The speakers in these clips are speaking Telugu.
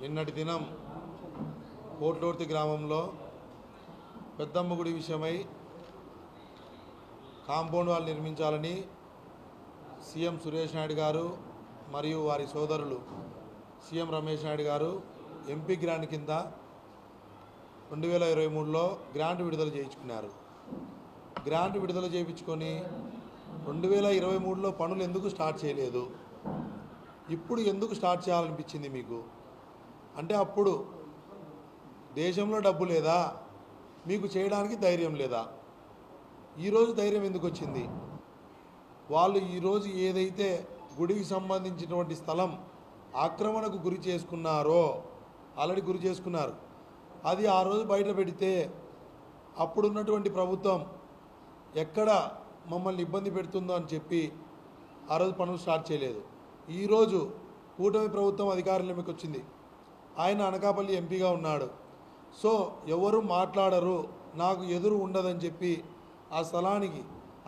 నిన్నటి దినం కోట్లోర్తి గ్రామంలో పెద్దమ్మ గుడి విషయమై కాంపౌండ్ వాల్ నిర్మించాలని సీఎం సురేష్ నాయుడు గారు మరియు వారి సోదరులు సీఎం రమేష్ నాయుడు గారు ఎంపీ గ్రాంట్ కింద 2023లో గ్రాంట్ విడుదల చేయించుకున్నారు. గ్రాంట్ విడుదల చేయించుకొని 2023లో పనులు ఎందుకు స్టార్ట్ చేయలేదు, ఇప్పుడు ఎందుకు స్టార్ట్ చేయాలనిపించింది మీకు? అంటే అప్పుడు దేశంలో డబ్బు లేదా, మీకు చేయడానికి ధైర్యం లేదా? ఈరోజు ధైర్యం ఎందుకు వచ్చింది? వాళ్ళు ఈరోజు ఏదైతే గుడికి సంబంధించినటువంటి స్థలం ఆక్రమణకు గురి చేసుకున్నారో, ఆల్రెడీ గురి చేసుకున్నారు, అది ఆ రోజు బయట పెడితే అప్పుడున్నటువంటి ప్రభుత్వం ఎక్కడ మమ్మల్ని ఇబ్బంది పెడుతుందో అని చెప్పి ఆ రోజు పనులు స్టార్ట్ చేయలేదు. ఈరోజు కూటమి ప్రభుత్వం అధికారంలోకి వచ్చింది. ఆయన అనకాపల్లి ఎంపీగా ఉన్నాడు. సో ఎవరు మాట్లాడరు, నాకు ఎదురు ఉండదని చెప్పి ఆ స్థలానికి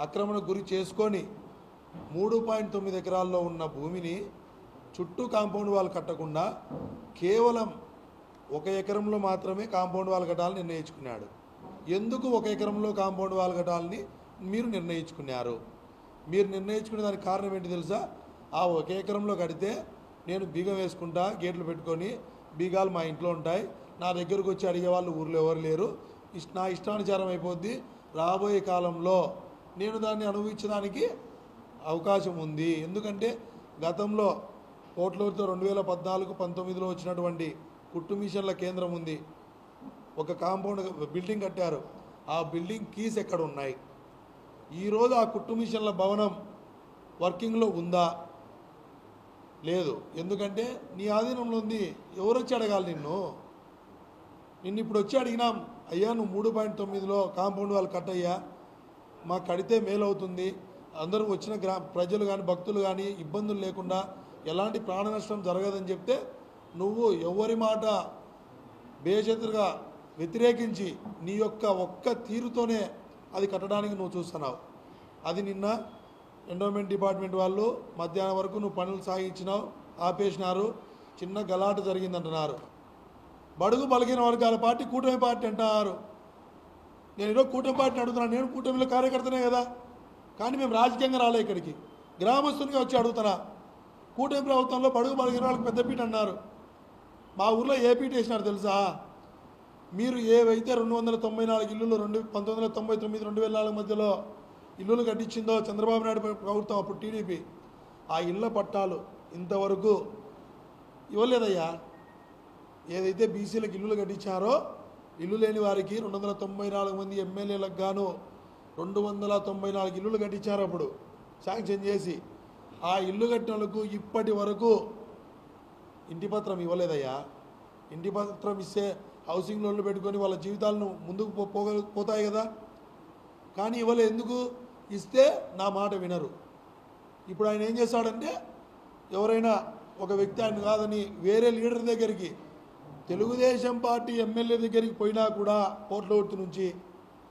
ఆక్రమణకు గురి చేసుకొని 3.9 ఎకరాల్లో ఉన్న భూమిని చుట్టూ కాంపౌండ్ వాల్ కట్టకుండా కేవలం 1 ఎకరంలో మాత్రమే కాంపౌండ్ వాల్ కట్టాలని నిర్ణయించుకున్నాడు. ఎందుకు 1 ఎకరంలో కాంపౌండ్ వాల్ కట్టాలని మీరు నిర్ణయించుకున్నారు? మీరు నిర్ణయించుకునే దానికి కారణం ఏంటి తెలుసా? ఆ 1 ఎకరంలో కడితే నేను బీగం వేసుకుంటా, గేట్లు పెట్టుకొని, బీగాలు మా ఇంట్లో ఉంటాయి, నా దగ్గరకు వచ్చి అడిగేవాళ్ళు ఊర్లో ఎవరు లేరు, నా ఇష్టానుసారం అయిపోద్ది, రాబోయే కాలంలో నేను దాన్ని అనుభవించడానికి అవకాశం ఉంది. ఎందుకంటే గతంలో కోట్లూరుతో 2014-19లో వచ్చినటువంటి కుట్టు మిషన్ల కేంద్రం ఉంది. ఒక కాంపౌండ్ బిల్డింగ్ కట్టారు. ఆ బిల్డింగ్ కీస్ ఎక్కడ ఉన్నాయి? ఈరోజు ఆ కుట్టు మిషన్ల భవనం వర్కింగ్లో ఉందా? లేదు. ఎందుకంటే నీ ఆధీనంలో ఉంది. ఎవరు వచ్చి అడగాలి నిన్ను? ఇప్పుడు వచ్చి అడిగినాం, అయ్యా నువ్వు 3.9లో కాంపౌండ్ వాళ్ళు కట్టయ్యా, మాకు కడితే మేలు అవుతుంది, అందరూ వచ్చిన ప్రజలు కానీ భక్తులు కానీ ఇబ్బందులు లేకుండా ఎలాంటి ప్రాణ నష్టం జరగదని చెప్తే నువ్వు ఎవరి మాట బేషరతుగా వ్యతిరేకించి నీ యొక్క ఒక్క తీరుతోనే అది కట్టడానికి నువ్వు చూస్తున్నావు. అది నిన్న ఎండోమెంట్ డిపార్ట్మెంట్ వాళ్ళు మధ్యాహ్నం వరకు నువ్వు పనులు సాగించినావు, ఆపేసినారు, చిన్న గలాట జరిగిందంటున్నారు. బడుగు బలహీన వర్గాల పార్టీ కూటమి పార్టీ అంటారు. నేను ఈరోజు కూటమి పార్టీని అడుగుతున్నాను. నేను కూటమిలో కార్యకర్తనే కదా, కానీ మేము రాజకీయంగా రాలే ఇక్కడికి, గ్రామస్తునిగా వచ్చి అడుగుతున్నా. కూటమి ప్రభుత్వంలో బడుగు బలహీన వాళ్ళకి పెద్దపీట అన్నారు. మా ఊర్లో ఏ పీట వేసినారు తెలుసా? మీరు ఏవైతే 294 ఇల్లులు 1999-2004 మధ్యలో ఇల్లులు కట్టించిందో చంద్రబాబు నాయుడు ప్రభుత్వం, అప్పుడు టీడీపీ, ఆ ఇళ్ళ పట్టాలు ఇంతవరకు ఇవ్వలేదయ్యా. ఏదైతే బీసీలకు ఇల్లులు కట్టించారో, ఇల్లు లేని వారికి 294 మంది ఎమ్మెల్యేలకు గాను 294 ఇల్లులు కట్టించారు అప్పుడు శాంక్షన్ చేసి. ఆ ఇల్లు కట్టిన వాళ్ళకు ఇప్పటి వరకు ఇంటి పత్రం ఇవ్వలేదయ్యా. ఇంటి పత్రం ఇస్తే హౌసింగ్ లోన్లు పెట్టుకొని వాళ్ళ జీవితాలను ముందుకు పోతాయి కదా, కానీ ఇవ్వలే. ఎందుకు? ఇస్తే నా మాట వినరు. ఇప్పుడు ఆయన ఏం చేస్తాడంటే, ఎవరైనా ఒక వ్యక్తి ఆయన కాదని వేరే లీడర్ దగ్గరికి, తెలుగుదేశం పార్టీ ఎమ్మెల్యే దగ్గరికి పోయినా కూడా కోట్లూర్తి నుంచి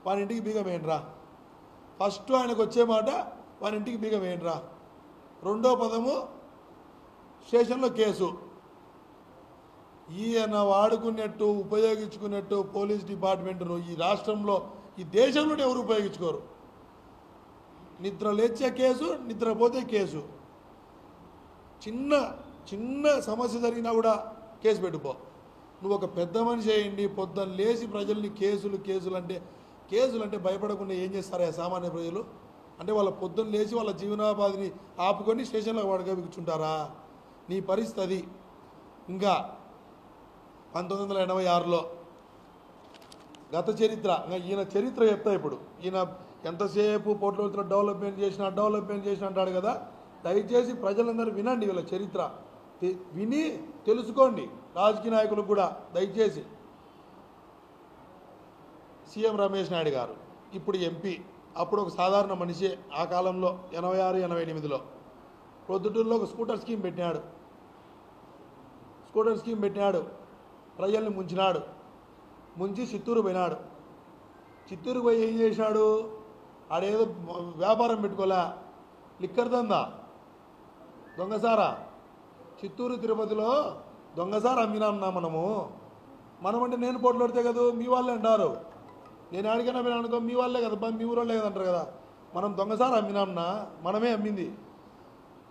వాని ఇంటికి బీగం వేయండిరా. ఫస్ట్ ఆయనకు వచ్చే మాట వాని ఇంటికి బీగం వేయండిరా. రెండో పదము స్టేషన్లో కేసు. ఈయన వాడుకున్నట్టు ఉపయోగించుకున్నట్టు పోలీస్ డిపార్ట్మెంట్ను ఈ రాష్ట్రంలో, ఈ దేశంలోనే ఎవరు ఉపయోగించుకోరు. నిద్ర లేచే కేసు, నిద్రపోతే కేసు. చిన్న చిన్న సమస్య జరిగినా కూడా కేసు పెట్టుకో. నువ్వు ఒక పెద్ద మనిషి అయ్యండి, పొద్దున్న లేచి ప్రజల్ని కేసులు అంటే భయపడకుండా ఏం చేస్తారా సామాన్య ప్రజలు? అంటే వాళ్ళ పొద్దున్న లేచి వాళ్ళ జీవనోపాధిని ఆపుకొని స్టేషన్లో కూర్చుంటారా? నీ పరిస్థితి అది. ఇంకా 1986లో గత చరిత్ర, ఈయన చరిత్ర చెప్తా. ఇప్పుడు ఈయన ఎంతసేపు పోట్లూరులో డెవలప్మెంట్ చేసిన అంటాడు కదా. దయచేసి ప్రజలందరూ వినండి, వీళ్ళ చరిత్ర విని తెలుసుకోండి. రాజకీయ నాయకులకు కూడా దయచేసి. సీఎం రమేష్ నాయుడు గారు ఇప్పుడు ఎంపీ, అప్పుడు ఒక సాధారణ మనిషి. ఆ కాలంలో 86-88లో ప్రొద్దుటూరులో ఒక స్కూటర్ స్కీమ్ పెట్టినాడు. ప్రజల్ని ముంచి చిత్తూరు పోయినాడు. చిత్తూరు పోయి ఏం చేశాడు? ఆడేదో వ్యాపారం పెట్టుకోలే, లిక్కర్ దందా, దొంగసారా. చిత్తూరు తిరుపతిలో దొంగసారి అమ్మినాంనా మనమంటే నేను పోట్లాడితే కదా మీ వాళ్ళే అంటారు. నేను ఆడికైనా మీరు అనుకో మీ వాళ్ళే కదా మీ ఊరోళ్ళే కదా అంటారు కదా. మనం దొంగసారి అమ్మినాంనా, మనమే అమ్మింది.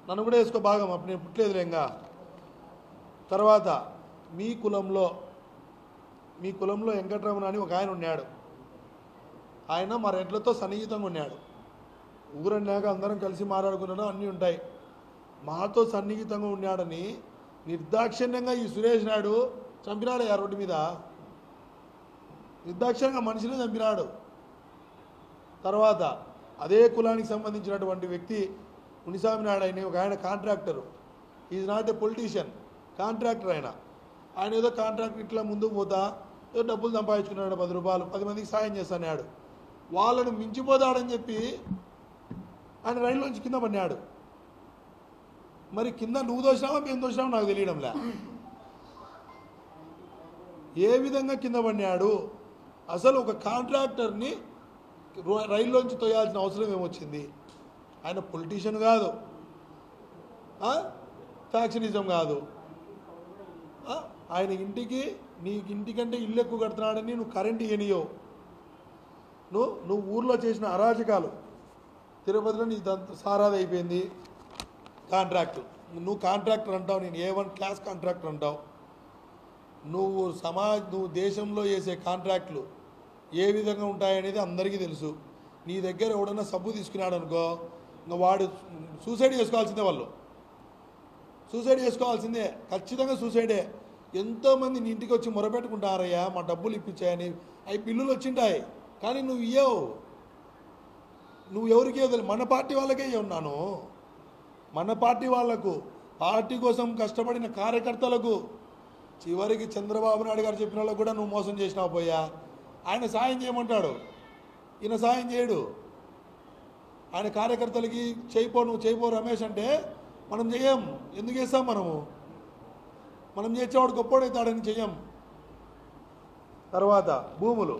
నన్ను కూడా వేసుకో భాగం, అప్పుడు నేను పుట్టలేదులే ఇంకా. తర్వాత మీ కులంలో వెంకటరమణ అని ఒక ఆయన ఉన్నాడు. ఆయన మా రెడ్లతో సన్నిహితంగా ఉన్నాడు. ఊరన్నాక అందరం కలిసి మాట్లాడుకున్నాడు, అన్నీ ఉంటాయి. మాతో సన్నిహితంగా ఉన్నాడని నిర్దాక్షిణ్యంగా ఈ సురేష్ నాయుడు చంపినాడు. ఆ రోడ్డు మీద నిర్దాక్షిణ్యంగా మనిషిని చంపినాడు. తర్వాత అదే కులానికి సంబంధించినటువంటి వ్యక్తి మునిస్వామి నాయుడు ఆయన ఒక ఆయన contractor. Is not a politician, contractor. ఆయన ఏదో కాంట్రాక్టర్ ఇట్లా ముందుకు పోతా ఏదో డబ్బులు సంపాదించుకున్నాడు, 10 రూపాయలు 10 మందికి సాయం చేస్తాడు. వాళ్ళను మించిపోతాడని చెప్పి ఆయన రైల్లోంచి కింద పడినాడు. మరి కింద నువ్వు దోసినావా మేము దోసినావా నాకు తెలియడంలే. ఏ విధంగా కింద పడినాడు? అసలు ఒక కాంట్రాక్టర్ని రైల్లోంచి తోయాల్సిన అవసరం ఏమొచ్చింది? ఆయన పొలిటీషియన్ కాదు, ఫ్యాక్షనిజం కాదు. ఆయన ఇంటికి నీ ఇంటికంటే ఇల్లు ఎక్కువ కడుతున్నాడని నువ్వు కరెంట్ ఇయ్యనియో, నువ్వు ఊర్లో చేసిన అరాచకాలు, తిరుపతిలో నీ సారాది అయిపోయింది కాంట్రాక్టు. నువ్వు కాంట్రాక్టర్ అంటావు, నేను A1 క్లాస్ కాంట్రాక్టర్ అంటావు. నువ్వు దేశంలో చేసే కాంట్రాక్టులు ఏ విధంగా ఉంటాయనేది అందరికీ తెలుసు. నీ దగ్గర ఎవడన్నా సబ్బు తీసుకున్నాడు అనుకో, ఇంకా వాడు సూసైడ్ చేసుకోవాల్సిందే. వాళ్ళు సూసైడ్ చేసుకోవాల్సిందే, ఖచ్చితంగా సూసైడే. ఎంతోమంది నీ ఇంటికి వచ్చి మొరపెట్టుకుంటారయ్యా మా డబ్బులు ఇప్పించాయని. అవి బిల్లులు వచ్చింటాయి, కానీ నువ్వు ఇయ్యవు. నువ్వు ఎవరికి ఇవ్వదు, మన పార్టీ వాళ్ళకే ఇవ్వన్నాను. మన పార్టీ వాళ్లకు, పార్టీ కోసం కష్టపడిన కార్యకర్తలకు, చివరికి చంద్రబాబు నాయుడు గారు చెప్పిన వాళ్ళకు కూడా నువ్వు మోసం చేసినావు పోయా. ఆయన సాయం చేయమంటాడు, ఈయన సాయం చేయడు. ఆయన కార్యకర్తలకి నువ్వు చేయిపో రమేష్ అంటే మనం చెయ్యం. ఎందుకు చేస్తాం? మనం చేసేవాడు గొప్పోడైతాడని చెయ్యం. తర్వాత భూములు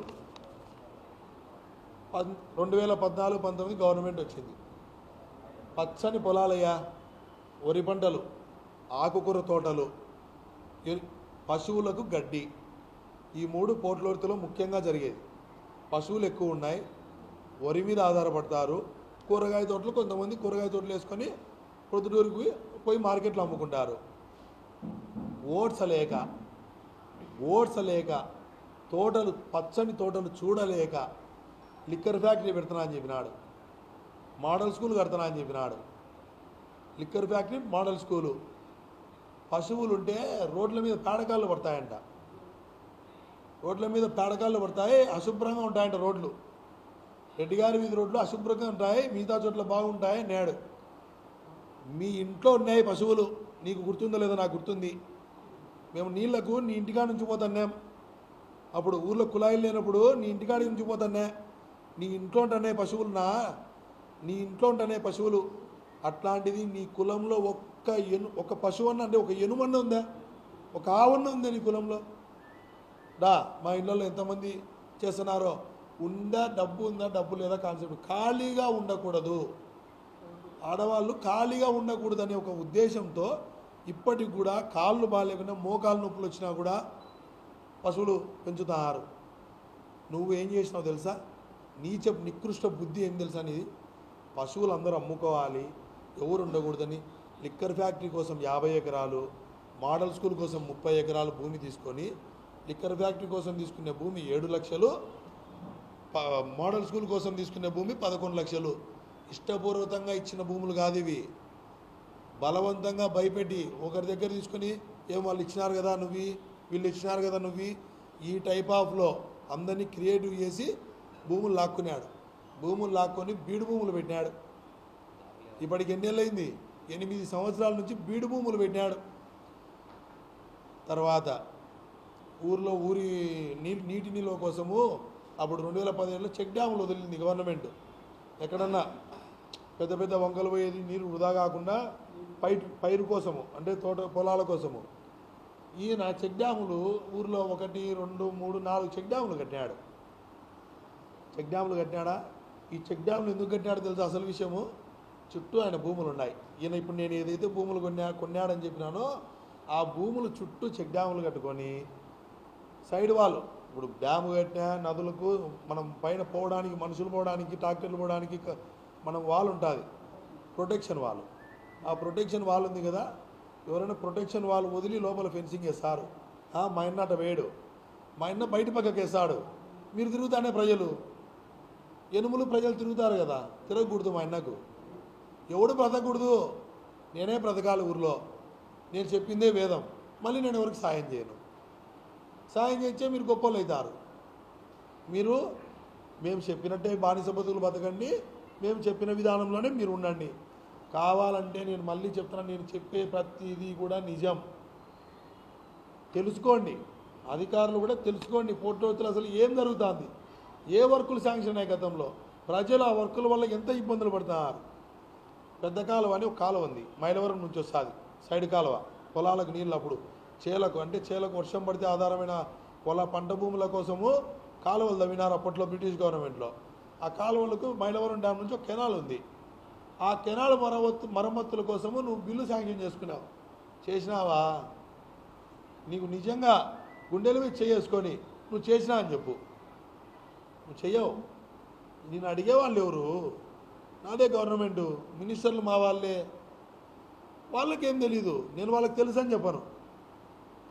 2014-19 గవర్నమెంట్ వచ్చింది. పచ్చని పొలాలయ్యా, వరి పంటలు, ఆకుకూర తోటలు, పశువులకు గడ్డి. ఈ 3 పోట్లోతులో ముఖ్యంగా జరిగేది. పశువులు ఎక్కువ ఉన్నాయి, వరి మీద ఆధారపడతారు. కూరగాయ తోటలు, కొంతమంది కూరగాయ తోటలు వేసుకొని ప్రొద్దుటూరుకు పోయి మార్కెట్లో అమ్ముకుంటారు. ఓట్స్ లేక తోటలు, పచ్చని తోటలు చూడలేక లిక్కర్ ఫ్యాక్టరీ పెడుతున్నా అని చెప్పినాడు. మోడల్ స్కూల్ కడుతున్నా అని చెప్పినాడు. Liquor factory, model school. పశువులు ఉంటే రోడ్ల మీద పేడకాళ్ళు పడతాయంట. రోడ్ల మీద పేడకాళ్ళు పడతాయి, అశుభ్రంగా ఉంటాయంట రోడ్లు. రెడ్డి గారి వీధి రోడ్లు అశుభ్రంగా ఉంటాయి, మిగతా చోట్ల బాగుంటాయి నేడు. మీ ఇంట్లో ఉన్నాయి పశువులు, నీకు గుర్తుందో లేదో నాకు గుర్తుంది. మేము నీళ్లకు నీ ఇంటికాడ నుంచి పోతున్నాం. అప్పుడు ఊర్లో కుళాయిలు లేనప్పుడు నీ ఇంటికాడి నుంచి పోతానే. నీ ఇంట్లో ఉంటున్నాయి పశువులునా, నీ ఇంట్లో ఉంటున్నాయి పశువులు. అట్లాంటిది నీ కులంలో ఒక పశువు అన్న, అంటే ఒక ఎనుమన్న ఉందా, ఒక ఆవన్న ఉందా నీ కులంలో? మా ఇళ్ళలో ఎంతమంది చేస్తున్నారో ఉందా? డబ్బు ఉందా, డబ్బు లేదా కాన్సెప్ట్. ఖాళీగా ఉండకూడదు, ఆడవాళ్ళు ఖాళీగా ఉండకూడదు అనే ఒక ఉద్దేశంతో ఇప్పటికి కూడా కాళ్ళు బాగాలేకుండా మోకాలు నొప్పులు వచ్చినా కూడా పశువులు పెంచుతారు. నువ్వు ఏం చేసినావు తెలుసా? నికృష్ట బుద్ధి ఏం తెలుసా నీది? పశువులు అందరూ అమ్ముకోవాలి, ఎవరు ఉండకూడదని లిక్కర్ ఫ్యాక్టరీ కోసం 50 ఎకరాలు, మోడల్ స్కూల్ కోసం 30 ఎకరాలు భూమి తీసుకొని, లిక్కర్ ఫ్యాక్టరీ కోసం తీసుకునే భూమి 7 లక్షలు, మోడల్ స్కూల్ కోసం తీసుకునే భూమి 11 లక్షలు. ఇష్టపూర్వకంగా ఇచ్చిన భూములు కాదు ఇవి. బలవంతంగా భయపెట్టి ఒకరి దగ్గర తీసుకొని వాళ్ళు ఇచ్చినారు కదా నువ్వు, వీళ్ళు ఇచ్చినారు కదా నువ్వు, ఈ టైప్ ఆఫ్లో అందరినీ క్రియేటివ్ చేసి భూములు లాక్కున్నాడు. భూములు లాక్కొని బీడు భూములు పెట్టినాడు. ఇప్పటికి ఎన్నేళ్ళైంది? 8 సంవత్సరాల నుంచి బీడు భూములు పెట్టినాడు. తర్వాత ఊరి నీటి నిల్వ కోసము అప్పుడు 2017లో చెక్ డ్యాములు వదిలింది గవర్నమెంట్. ఎక్కడన్నా పెద్ద పెద్ద వంకలు పోయేది నీరు వృధా కాకుండా పైరు కోసము, అంటే తోట పొలాల కోసము. ఈయన చెక్ డ్యాములు ఊరిలో 1, 2, 3, 4 చెక్ డ్యాములు కట్టినాడు. చెక్ డ్యాములు కట్టినాడా? ఈ చెక్ డ్యాములు ఎందుకు కట్టినాడో తెలుసు అసలు విషయము? చుట్టూ ఆయన భూములు ఉన్నాయి. ఈయన ఇప్పుడు నేను ఏదైతే భూములు కొన్నాడని చెప్పినానో ఆ భూములు చుట్టూ చెక్ డ్యాములు కట్టుకొని సైడ్ వాళ్ళు ఇప్పుడు డ్యాము కట్టినా నదులకు మనం పైన పోవడానికి మనుషులు పోవడానికి ట్రాక్టర్లు పోవడానికి మనం వాల్ ఉంటుంది ప్రొటెక్షన్ వాల్. ఆ ప్రొటెక్షన్ వాల్ ఉంది కదా, ఎవరైనా ప్రొటెక్షన్ వాల్ వదిలి లోపల ఫెన్సింగ్ వేస్తారు. మా అన్న అట వేయడు, మా అన్న బయట పక్కకి వేస్తాడు. మీరు తిరుగుతానే ప్రజలు ఎనుములు ప్రజలు తిరుగుతారు కదా, తిరగకూడదు. మా అన్నకు ఎవడు బ్రతకూడదు, నేనే బ్రతకాలి ఊరిలో, నేను చెప్పిందే వేదం. మళ్ళీ నేను ఎవరికి సాయం చేయను. సాయం చేస్తే మీరు గొప్పలు అవుతారు. మీరు మేము చెప్పినట్టే బానిస బతుకులు బతకండి, మేము చెప్పిన విధానంలోనే మీరు ఉండండి. కావాలంటే నేను మళ్ళీ చెప్తున్నాను, నేను చెప్పే ప్రతిదీ కూడా నిజం. తెలుసుకోండి, అధికారులు కూడా తెలుసుకోండి. పోర్టులో అసలు ఏం జరుగుతుంది, ఏ వర్కులు శాంక్షన్ అయ్యాయి గతంలో, ప్రజలు ఆ వర్కుల వల్ల ఎంత ఇబ్బందులు పడుతున్నారు. పెద్ద కాలువ అని ఒక కాలువ ఉంది, మైలవరం నుంచి వస్తుంది, సైడ్ కాలువ. పొలాలకు నీళ్ళు అప్పుడు చేలకు అంటే చేలకు వర్షం పడితే ఆధారమైన పంట భూముల కోసము కాలువలు తవ్వినారు అప్పట్లో బ్రిటిష్ గవర్నమెంట్లో. ఆ కాలువలకు మైలవరం డ్యామ్ నుంచి ఒక కెనాల్ ఉంది. ఆ కెనాల్ మరమ్మతుల కోసము నువ్వు బిల్లు శాంక్షన్ చేసుకున్నావు. చేసినావా? నీకు నిజంగా గుండెలు మీద చేసుకొని నువ్వు చేసినా అని చెప్పు. నువ్వు చెయ్యవు. నేను అడిగేవాళ్ళు ఎవరు? నాదే గవర్నమెంటు, మినిస్టర్లు మా వాళ్ళే. వాళ్ళకేం తెలీదు, నేను వాళ్ళకి తెలుసు అని చెప్పను.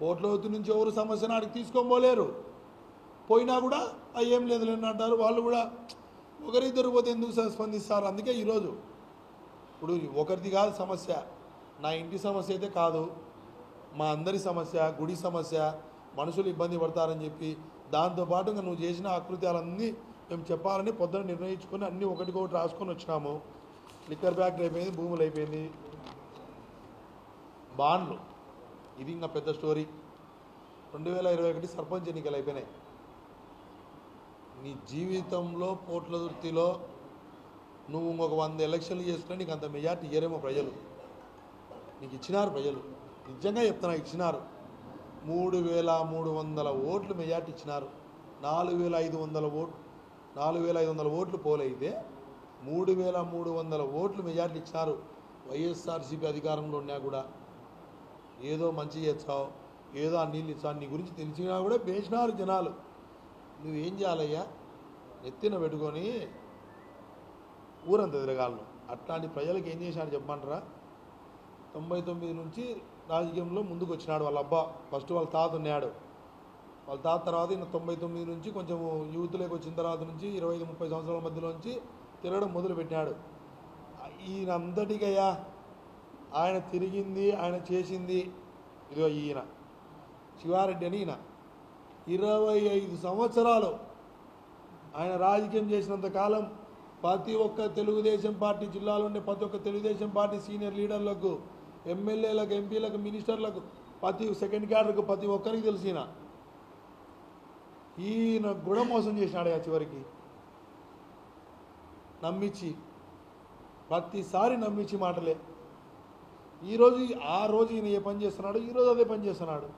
పోట్లవతి నుంచి ఎవరు సమస్యను ఆడికి తీసుకోబోలేరు. పోయినా కూడా ఏం లేదు అంటారు. వాళ్ళు కూడా ఒకరిద్దరు పోతే ఎందుకు స్పందిస్తారు? అందుకే ఈరోజు ఇప్పుడు ఒకరిది కాదు సమస్య, నా ఇంటి సమస్య అయితే కాదు, మా అందరి సమస్య, గుడి సమస్య, మనుషులు ఇబ్బంది పడతారని చెప్పి దాంతోపాటుగా నువ్వు చేసిన ఆకృత్యాలన్నీ మేము చెప్పాలని పొద్దున నిర్ణయించుకొని అన్నీ ఒకటికొకటి రాసుకొని వచ్చినాము. లిక్కర్ ఫ్యాక్టరీ అయిపోయింది, భూములు అయిపోయింది, బాండ్లు, ఇది ఇంకా పెద్ద స్టోరీ. 2021 సర్పంచ్ ఎన్నికలు అయిపోయినాయి. నీ జీవితంలో పోట్లదుర్తిలో నువ్వు ఇంకొక 100 ఎలక్షన్లు చేసుకుని నీకు అంత మెజార్టీ ఇయ్యరేమో ప్రజలు. నీకు ఇచ్చినారు ప్రజలు, నిజంగా చెప్తున్నా, ఇచ్చినారు. 3,300 ఓట్లు మెజార్టీ ఇచ్చినారు. 4,500 ఓట్లు పోలైతే 3,300 ఓట్లు మెజార్టీ ఇచ్చినారు. వైఎస్ఆర్సీపీ అధికారంలో ఉన్నా కూడా ఏదో మంచి చేస్తావు, ఏదో ఆ నీళ్ళు ఇస్తావు, నీ గురించి తెలిసినా కూడా పేసినారు జనాలు. నువ్వేం చేయాలయ్యా? ఎత్తిన పెట్టుకొని ఊరంతా తిరగాలను. అట్లాంటి ప్రజలకు ఏం చేశాడు చెప్పమంటారా? 99 నుంచి రాజకీయంలో ముందుకు వచ్చినాడు. వాళ్ళ అబ్బా ఫస్ట్ వాళ్ళ తాత ఉన్నాడు. వాళ్ళ తాత తర్వాత ఈయన 99 నుంచి కొంచెం యూత్లోకి వచ్చిన తర్వాత నుంచి 25-30 సంవత్సరాల మధ్యలో నుంచి తిరగడం మొదలుపెట్టినాడు. ఈయన అంతటికయ్యా ఆయన తిరిగింది, ఆయన చేసింది. ఇదిగో ఈయన శివారెడ్డి అని, ఈయన 25 సంవత్సరాలు ఆయన రాజకీయం చేసినంత కాలం ప్రతి ఒక్క తెలుగుదేశం పార్టీ జిల్లాలో ఉండే ప్రతి ఒక్క తెలుగుదేశం పార్టీ సీనియర్ లీడర్లకు, ఎమ్మెల్యేలకు, ఎంపీలకు, మినిస్టర్లకు, ప్రతి సెకండ్ క్యాడర్కు ప్రతి ఒక్కరికి తెలిసిన ఈయన కూడా మోసం చేసినాడు. చివరికి నమ్మించి, ప్రతిసారి నమ్మించి మాటలే. ఈరోజు ఆ రోజు ఈయన ఏ పని చేస్తున్నాడు, ఈరోజు అదే పని చేస్తున్నాడు.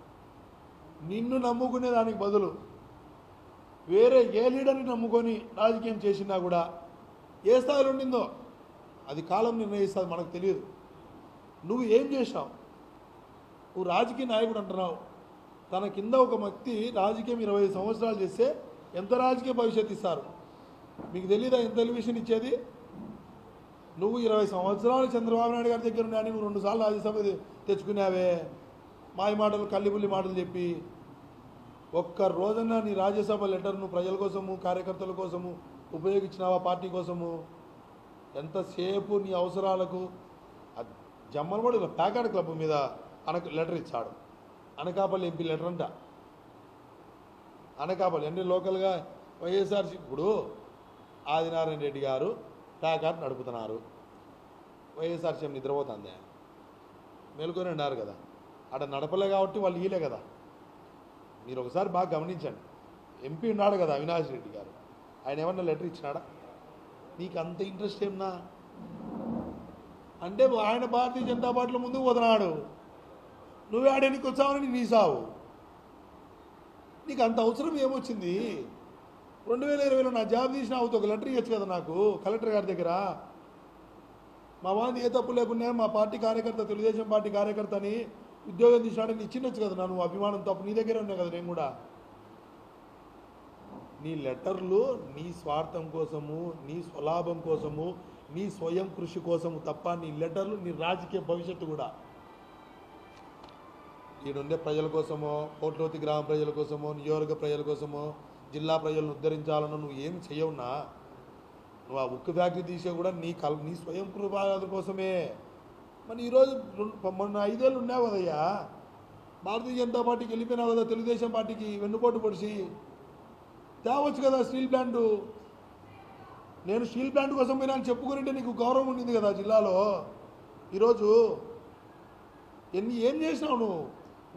నిన్ను నమ్ముకునే దానికి బదులు వేరే ఏ లీడర్ని నమ్ముకొని రాజకీయం చేసినా కూడా ఏ స్థాయిలో ఉండిందో అది కాలం నిర్ణయిస్తుంది, మనకు తెలియదు. నువ్వు ఏం చేసినావు? నువ్వు రాజకీయ నాయకుడు అంటున్నావు. తన కింద ఒక వ్యక్తి రాజకీయం 25 సంవత్సరాలు చేస్తే ఎంత రాజకీయ భవిష్యత్తు ఇస్తారు మీకు తెలీదా? ఎంత టెలివిజన్ ఇచ్చేది? నువ్వు 20 సంవత్సరాలు చంద్రబాబు నాయుడు గారి దగ్గర ఉన్నాయని నువ్వు 2 సార్లు రాజ్యసభ తెచ్చుకున్నావే, మాయ మాటలు, కల్లిబుల్లి మాటలు చెప్పి. ఒక్క రోజున నీ రాజ్యసభ లెటర్ను ప్రజల కోసము, కార్యకర్తల కోసము ఉపయోగించినావా? పార్టీ కోసము? ఎంతసేపు నీ అవసరాలకు జమ్మలమూడి ప్యాకాడ్ క్లబ్ మీద లెటర్ ఇచ్చాడు. అనకాపల్లి ఎంపీ లెటర్ అంట. అనకాపల్లి అంటే లోకల్గా వైఎస్ఆర్సీ ఇప్పుడు ఆదినారాయణ రెడ్డి గారు ప్యాకాడ్ నడుపుతున్నారు. వైఎస్ఆర్సీఎం నిద్రపోతుంది, మేలుకొని ఉన్నారు కదా. అక్కడ నడపలే కాబట్టి వాళ్ళు ఈలే కదా. మీరు ఒకసారి బాగా గమనించండి. ఎంపీ ఉన్నాడు కదా అవినాష్ రెడ్డి గారు, ఆయన ఏమన్నా లెటర్ ఇచ్చినాడా? నీకు అంత ఇంట్రెస్ట్ ఏమన్నా అంటే ఆయన భారతీయ జనతా పార్టీలో ముందుకు పోతున్నాడు, నువ్వే ఆడేనికి వచ్చావని నీ సావు. నీకు అంత అవసరం ఏమొచ్చింది? 2020లో నా జాబ్ తీసిన అవుతూ ఒక లెటర్ ఇవ్వచ్చు కదా నాకు కలెక్టర్ గారి దగ్గర. మా వాడిని ఏ తప్పు లేకుండా మా పార్టీ కార్యకర్త, తెలుగుదేశం పార్టీ కార్యకర్త అని ఉద్యోగం తీసినాడని ఇచ్చినచ్చు కదా నువ్వు అభిమానంతో అప్పుడు నీ దగ్గర ఉన్నా కదా నేను కూడా. నీ లెటర్లు నీ స్వార్థం కోసము, నీ స్వలాభం కోసము, నీ స్వయం కృషి కోసము తప్ప నీ లెటర్లు నీ రాజకీయ భవిష్యత్తు కూడా ఈడుండే ప్రజల కోసమో, కోట్లోతి గ్రామ ప్రజల కోసమో, నియోజక ప్రజల కోసమో, జిల్లా ప్రజలను ఉద్ధరించాలనో నువ్వు ఏమి చేయవునా. నువ్వు ఆ ఉక్కు ఫ్యాక్టరీ తీసే కూడా నీ స్వయం కృపాద కోసమే. మరి ఈరోజు మొన్న 5 ఏళ్ళు ఉన్నావు కదయ్యా, భారతీయ జనతా పార్టీకి వెళ్ళిపోయినావు కదా, తెలుగుదేశం పార్టీకి వెన్నుపోటు పొడిచి తేవచ్చు కదా స్టీల్ ప్లాంటు. నేను స్టీల్ ప్లాంట్ కోసం పోయినా అని చెప్పుకుంటే నీకు గౌరవం ఉండింది కదా జిల్లాలో. ఈరోజు ఏం చేసినావు నువ్వు?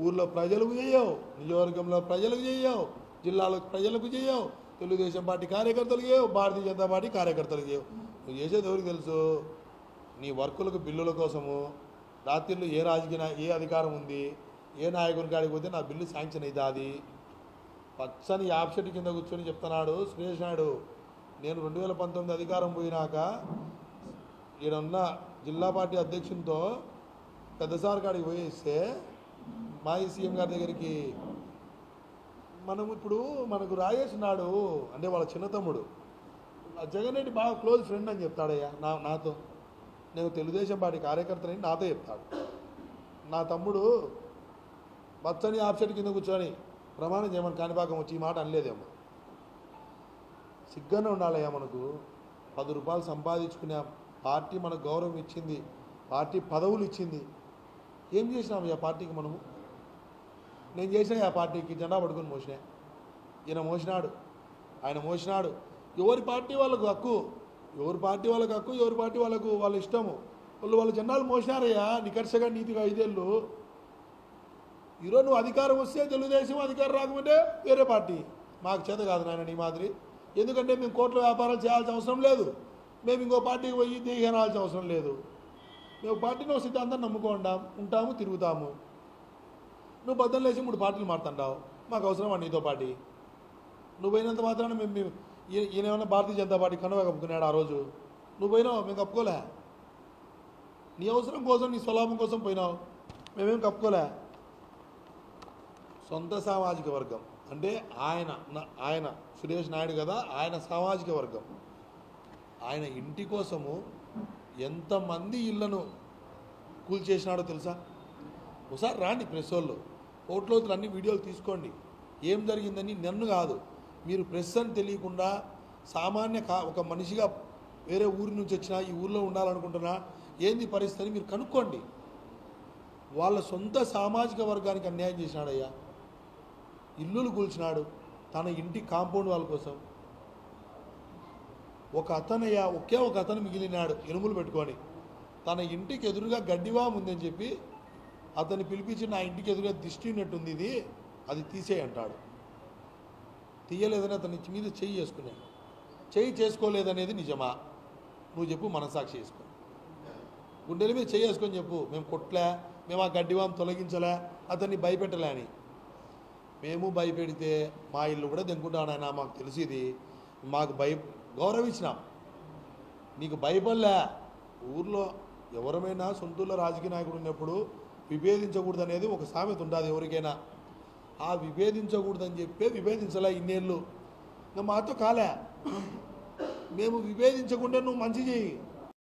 ఊర్లో ప్రజలకు చేయవు, నియోజకవర్గంలో ప్రజలకు చేయవు, జిల్లాలో ప్రజలకు చేయవు, తెలుగుదేశం పార్టీ కార్యకర్తలకు చేయవు, భారతీయ జనతా పార్టీ కార్యకర్తలకు చేయవు. నువ్వు చేసేది ఎవరికి తెలుసు? నీ వర్కులకు బిల్లుల కోసము రాత్రిళ్ళు ఏ అధికారం ఉంది, ఏ నాయకుని కాడికి పోతే నా బిల్లు శాంక్షన్ అవుతుంది. అది పచ్చని యాప్షెట్ కింద కూర్చొని చెప్తున్నాడు సురేష్ నాయుడు. నేను 2019 అధికారం పోయినాక ఈడున్న జిల్లా పార్టీ అధ్యక్షునితో పెద్దసారి కాడికి పోయిస్తే మాజీ సీఎం గారి దగ్గరికి మనకు రాజేష్ నాడు అంటే వాళ్ళ చిన్న తమ్ముడు జగన్ రెడ్డి బాగా క్లోజ్ ఫ్రెండ్ అని చెప్తాడయ్యా నాతో. నేను తెలుగుదేశం పార్టీ కార్యకర్తని నాతో చెప్తాడు. నా తమ్ముడు పచ్చని యాప్షెట్ కింద కూర్చొని ప్రమాణం చేయమని కాణిపాకం వచ్చి ఈ మాట అనలేదేమో. సిగ్గానే ఉండాలయ్యా మనకు. 10 రూపాయలు సంపాదించుకునే పార్టీ మనకు గౌరవం ఇచ్చింది, పార్టీ పదవులు ఇచ్చింది. ఏం చేసినాము ఆ పార్టీకి మనము? నేను చేసిన ఆ పార్టీకి జెండా పట్టుకొని మోసినా. ఈయన మోసినాడు, ఆయన మోసినాడు. ఎవరి పార్టీ వాళ్ళకు హక్కు, ఎవరి పార్టీ వాళ్ళకు వాళ్ళ ఇష్టము. వాళ్ళ జెండాలు మోసినారయ్యా నికర్షగా నీతిగా 5 ఏళ్ళు. ఈరోజు నువ్వు అధికారం వస్తే తెలుగుదేశం, అధికారం రాకపోతే వేరే పార్టీ. మాకు చేత కాదు నాయన నీ మాదిరి. ఎందుకంటే మేము కోట్ల వ్యాపారాలు చేయాల్సిన అవసరం లేదు, మేము ఇంకో పార్టీకి పోయి దిగనాల్సిన అవసరం లేదు. మేము పార్టీని సిద్ధాంతాన్ని ఉంటాము, తిరుగుతాము. నువ్వు బద్దలు లేచి 3 పార్టీలు మారుతుంటావు. మాకు అవసరం నీతో పార్టీ. నువ్వు పోయినంత మాత్రాన మేము ఈయన ఏమన్నా భారతీయ జనతా పార్టీ కనుక కప్పుకున్నాడు ఆ రోజు. నువ్వు పోయినావు, మేము కప్పుకోలే. నీ అవసరం కోసం, నీ స్వలాభం కోసం పోయినావు, మేమేం కప్పుకోలే. సొంత సామాజిక వర్గం అంటే ఆయన సురేష్ నాయుడు కదా, ఆయన సామాజిక వర్గం. ఆయన ఇంటి కోసము ఎంతమంది ఇళ్లను కూల్చేసినాడో తెలుసా? ఒకసారి రాండి ప్రెస్ వాళ్ళు, కోట్లోతులు అన్ని వీడియోలు తీసుకోండి. ఏం జరిగిందని నన్ను కాదు, మీరు ప్రెస్ అని తెలియకుండా సామాన్య ఒక మనిషిగా వేరే ఊరి నుంచి వచ్చినా ఈ ఊర్లో ఉండాలనుకుంటున్నా ఏంది పరిస్థితి అని మీరు కనుక్కోండి. వాళ్ళ సొంత సామాజిక వర్గానికి అన్యాయం చేసినాడయ్యా. ఇల్లులు కూల్చినాడు తన ఇంటి కాంపౌండ్ వాళ్ళ కోసం. ఒకే ఒక అతను మిగిలినాడు ఎనుములు పెట్టుకొని. తన ఇంటికి ఎదురుగా గడ్డివాం ఉందని చెప్పి అతన్ని పిలిపించి నా ఇంటికి ఎదురుగా దిష్టి ఉన్నట్టుంది, ఇది అది తీసేయి అంటాడు. తీయలేదని అతని మీద చెయ్యి చేసుకోలేదనేది నిజమా? నువ్వు చెప్పు, మనసాక్షి చేసుకో. గుండెల మీద చెయ్యి వేసుకొని చెప్పు, మేము కొట్లే, మేము ఆ గడ్డివాం తొలగించలే, అతన్ని భయపెట్టలే అని. మేము భయపెడితే మా ఇల్లు కూడా దెంకుంటానైనా మాకు తెలిసింది, మాకు గౌరవించినాం, నీకు భయపడలే. ఊర్లో ఎవరమైనా సొంతూరులో రాజకీయ నాయకుడు ఉన్నప్పుడు విభేదించకూడదు అనేది ఒక సామెత ఉంటుంది ఎవరికైనా. ఆ విభేదించకూడదని చెప్పే విభేదించలే ఇన్నేళ్ళు. ఇంకా మాతో కాలే, మేము విభేదించకుండా నువ్వు మంచి చెయ్యి,